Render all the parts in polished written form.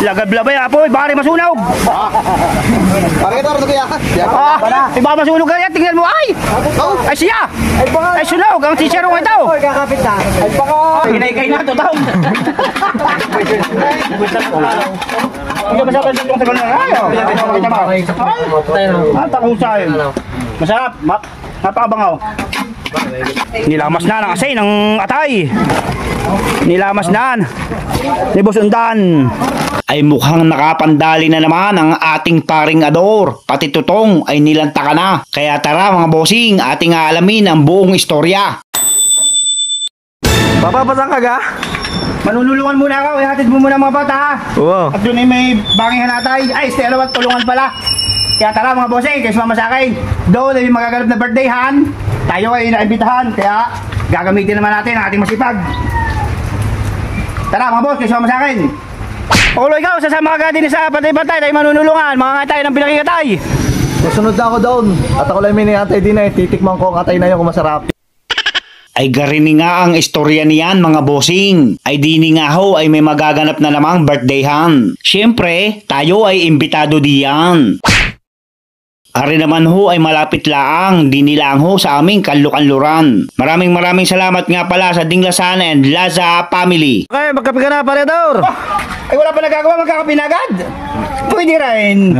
Lagab-labay apoy, baka rin masunog. Parang ito, ano kaya? Iba masunog ka yan, tingnan mo ay! Ay siya! Ay sunog, ang teacher mo ito! Kakapit na. Ay baka. Hinay-kay na ito daw! Hindi ba sabi itong tagal na rayo? Ay, takusay. Masarap, napakabangaw. Nilamas na ng asay ng atay. Nilamas na ni Boss Undan. Ay mukhang nakapandali na naman ang ating paring Ador. Pati Tutong ay nilanta ka na. Kaya tara mga bossing, ating aalamin ang buong istorya. Papapasang ka ga? Manunulungan muna ako, ihatid mo muna mga bata ha. Oo. At doon ay may bangihan atay. Ay, stelo at tulungan pala. Kaya tara mga bossing, kayo sumama sa akin. Doon ay magaganap na birthday han. Tayo ay naimbitahan, kaya gagamitin naman natin ang ating masipag. Tara mga boss, kayo sumama sa akin. Ulo ikaw, sasama ka din sa patay-patay, tayo manunulungan, mga ngatay ng pinakikatay. Susunod na ako doon. At ako lang may atay din ay titikman ko ang atay na yun kung masarap. Ay garini nga ang istorya niyan mga bossing. Ay dini nga ho ay may magaganap na namang birthdayhan. Siyempre, tayo ay imbitado diyan. Ari naman ho ay malapit laang, di nilang ho sa aming kanluran. Maraming salamat nga pala sa Dinglasan and Laza family. Okay, magkape ka na, paredor. Ay wala pa nagagawa, magkakape na agad. Pwede rin.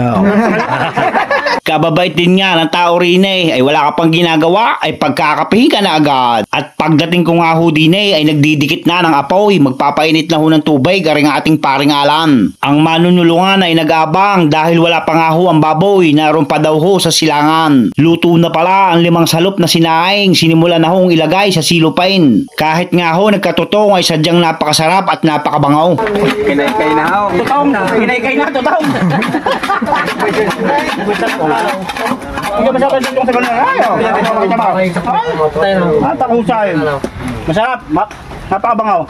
Kababait din nga ng tao rin ay wala ka pang ginagawa ay pagkakapihin ka na agad. At pagdating ko nga ho din ay nagdidikit na ng apoy, magpapainit na ho ng tubig aring ating paringalan. Ang manunulungan ay nag-abang dahil wala pa nga ho ang baboy, naroon pa daw ho sa silangan. Luto na pala ang 5 salop na sinaing, sinimula na hong ilagay sa silupain. Kahit nga ho nagkatotong ay sadyang napakasarap at napakabangaw. Kinay-kay na ako. Tutong, hinay-kay na, tutong. Hindi ba sabi itong tagal na rayo? Ay, takusay. Masarap, napakabangaw.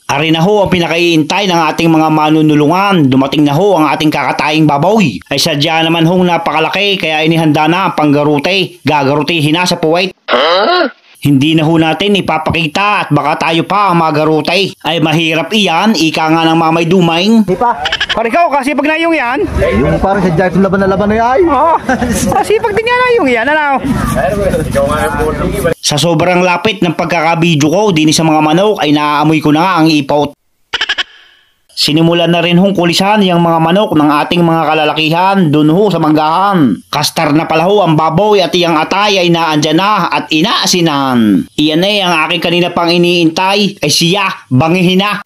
Ari na ho ang pinakaiintay ng ating mga manunulungan. Dumating na ho ang ating kakataying baboy. Ay sadya naman hong napakalaki kaya inihanda na ang panggarute. Gagarutihin na sa puwet. Hindi na ho natin ipapakita at baka tayo pa ang magarutay. Ay mahirap iyan, ika nga ng mamay dumaing. Di pa. Para ikaw, kasi pag na yung yan. Yung parang sa Jackson laban na laban na yan. Oo, kasi pag din yan na yung yan, ano? Sa sobrang lapit ng pagkakabidyo ko, din sa mga manok ay naaamoy ko na nga ang ipot. Sinimulan na rin hong kulisan yung mga manok ng ating mga kalalakihan dun ho sa manggahan. Kastar na pala ho ang baboy at iyang atay ay naandyan na at inaasinan. Iyan ay ang aking kanina pang iniintay ay siya, bangihin na.